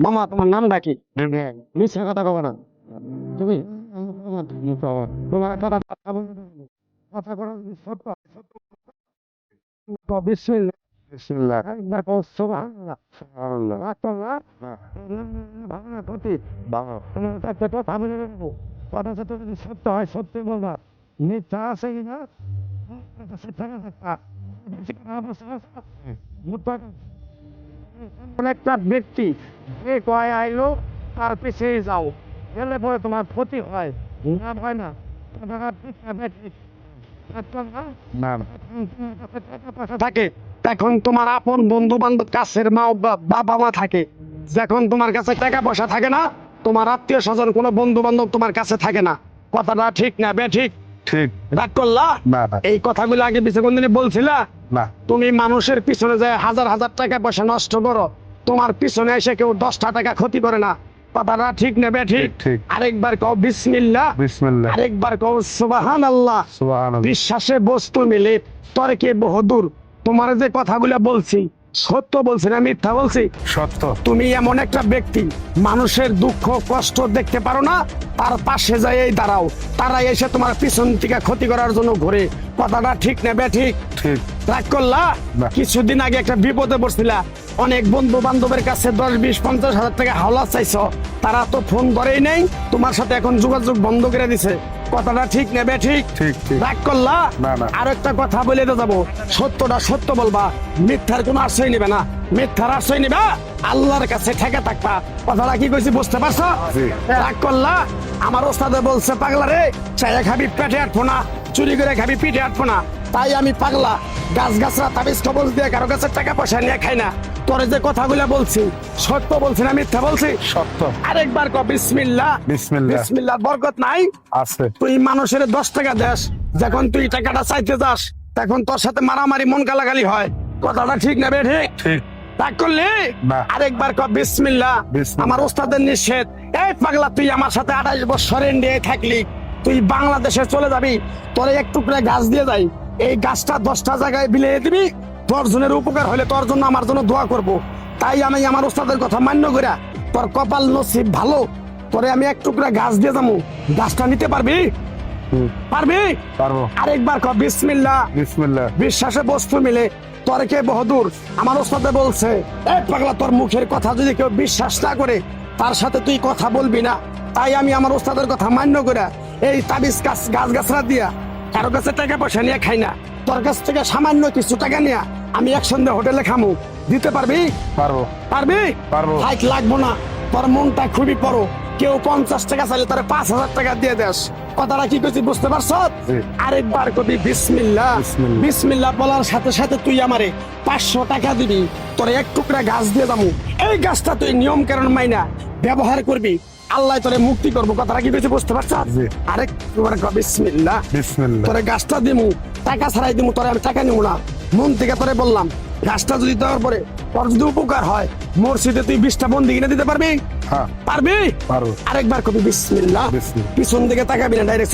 মামা তোমার নামটা কি? মিথ্যা কথা কবে না তুমি। তোমার কথা কথা বলবে না। কথা বলো সত্য সত্য বিসমিল্লাহ বিসমিল্লাহ একবার কও সুবহানাল্লাহ সুবহানাল্লাহ আল্লাহ ভাঙা প্রতি ভাঙা একটা কথা বলে রাখবো। কথা সত্য যদি সত্য হয় সত্যি বলবা। মিথ্যা আছে কিনা একটা ব্যক্তি যে কয় আইলো তার পিছিয়ে যাও, গেলে পরে তোমার ক্ষতি হয়, লাভ হয় না। থাকে তখন তোমার আপন বন্ধু বান্ধব কাছের মা বাবা মা থাকে, যখন তোমার কাছে টাকা পয়সা থাকে না, তোমার আত্মীয় স্বজন কোনো বন্ধু বান্ধব তোমার কাছে থাকে না। কথাটা ঠিক না বে ঠিক? ঠিক রাগ করলা? না না এই কথাগুলো আগে পিছে কোনদিন বলছিলা? না তুমি মানুষের পিছনে যায় হাজার হাজার টাকা পয়সা নষ্ট করো, তোমার পিছনে এসে কেউ 10টা টাকা ক্ষতি করে না। কথাটা ঠিক নেবে ঠিক? ঠিক। আরেকবার কও বিসমিল্লাহ, বিসমিল্লাহ আরেকবার কও সুবহানাল্লাহ। সুবহানাল্লাহ বিশ্বাসে বস্তু মিলে তর্কে বহুদূর। তোমার যে কথাগুলো বলছি সত্য বলছি না মিথ্যা বলছি? সত্য তুমি এমন একটা ব্যক্তি, মানুষের দুঃখ কষ্ট দেখতে পারো না, তার পাশে যাই দাঁড়াও, তারা এসে তোমার পিছন থেকে ক্ষতি করার জন্য ঘুরে। কথাটা ঠিক নেবে ঠিক? ঠিক রাগ করলা? না। কিছুদিন আগে একটা বিপদে পড়ছিলা, অনেক বন্ধু বান্ধবের কাছে 10, 20, 50 হাজার টাকা হাওলা চাইছো, তারা তো ফোন করেই নেই, তোমার সাথে এখন যোগাযোগ বন্ধ করে দিছে। কথাটা ঠিক নেবে ঠিক? ঠিক ঠিক রাগ করলা? না, না। আর একটা কথা বলে তো যাবো, সত্যটা সত্য বলবা, মিথ্যার কোনো আশ্রয় নিবে না। মিথ্যার আশ্রয় নিবা আল্লাহর কাছে ঠেকে থাকবা। কথাটা কি কইছি বুঝতে পারছো? জি। রাগ করলা? আমার ওস্তাদে বলছে পাগলা রে, চাইয়া খাবি পেটে আটবো না, চুরি করে খাবি পিঠে আটবো না। তাই আমি পাগলা, গাছ গাছরা তাবিজ কবজ দিয়ে কারো কাছে টাকা পয়সা নিয়ে খাই না। তোরে যে কথাগুলো বলছি সত্য বলছি না মিথ্যা বলছি? সত্য আরেকবার ক বিসমিল্লাহ। বিসমিল্লাহ বিসমিল্লাহ বরকত নাই? আছে তুই মানুষের 10 টাকা দেস, যখন তুই টাকাটা চাইতে যাস তখন তোর সাথে মারামারি মন গালাগালি হয়। কথাটা ঠিক না বে ঠিক? ঠিক রাগ করলি? না। আরেকবার ক বিসমিল্লাহ। বিসমিল্লাহ। আমার ওস্তাদের নিষেধ। এই পাগলা, তুই আমার সাথে 28 বছর ইন্ডিয়ায় থাকলি, তুই বাংলাদেশে চলে যাবি, তোরে এক টুকরা গাছ দিয়ে যাই, এই গাছটা 10টা জায়গায় বিলিয়ে দিবি, তোর জনের উপকার হলে তোর জন্য আমার জন্য দোয়া করব। তাই আমি আমার ওস্তাদের কথা মান্য কইরা, তোর কপাল নসিব ভালো, তোরে আমি এক টুকরা গাছ দিয়ে যাবো, গাছটা নিতে পারবি? পারবি? পারবো আরেকবার ক বিসমিল্লাহ। বিসমিল্লাহ বিশ্বাসে বস্তু মিলে তর্কে বহুদূর। আমার ওস্তাদে বলছে, এই পাগলা, তোর মুখের কথা যদি কেউ বিশ্বাস না করে তার সাথে তুই কথা বলবি না। তাই আমি আমার ওস্তাদের কথা মান্য করে এই তাবিজ গাছ গাছরা দিয়া কারো কাছে টাকা পয়সা নিয়ে খাই না। তোর কাছ থেকে সামান্য কিছু টাকা নিয়ে আমি একসঙ্গে হোটেলে খামু, দিতে পারবি? পারবো পারবি? পারবো। হাইট লাগবো না, তোর মনটা খুবই বড়। কেউ 50 টাকা চাইলে তার 5,000 টাকা দিয়ে দেস। কথাটা কি করছি বুঝতে পারছ? জি। আরেকবার কবি বিসমিল্লাহ। বিসমিল্লাহ। বিসমিল্লাহ বলার সাথে সাথে তুই আমারে 500 টাকা দিবি, তোর এক টুকরা গাছ দিয়ে দামু। এই গাছটা তুই নিয়ম কারণ মাইনা ব্যবহার করবি, আল্লাহ তোরে মুক্তি করবো। কথাটা কি করছি বুঝতে পারছ? জি। আরেকবার কবি বিসমিল্লাহ। বিসমিল্লাহ তোরে গাছটা দিমু, টাকা ছাড়াই দিমু, তোরে আমি টাকা নিবো না, মন থেকে তোরে বললাম। গাছটা যদি দেওয়ার পরে তোর যদি উপকার হয়, মসজিদে তুই 20টা বন্দি কিনে দিতে পারবি? হ্যাঁ পারবি? পারবো আরেকবার কবি বিসমিল্লাহ। বিসমিল্লাহ। পিছন দিকে তাকাবি না, ডাইরেক্ট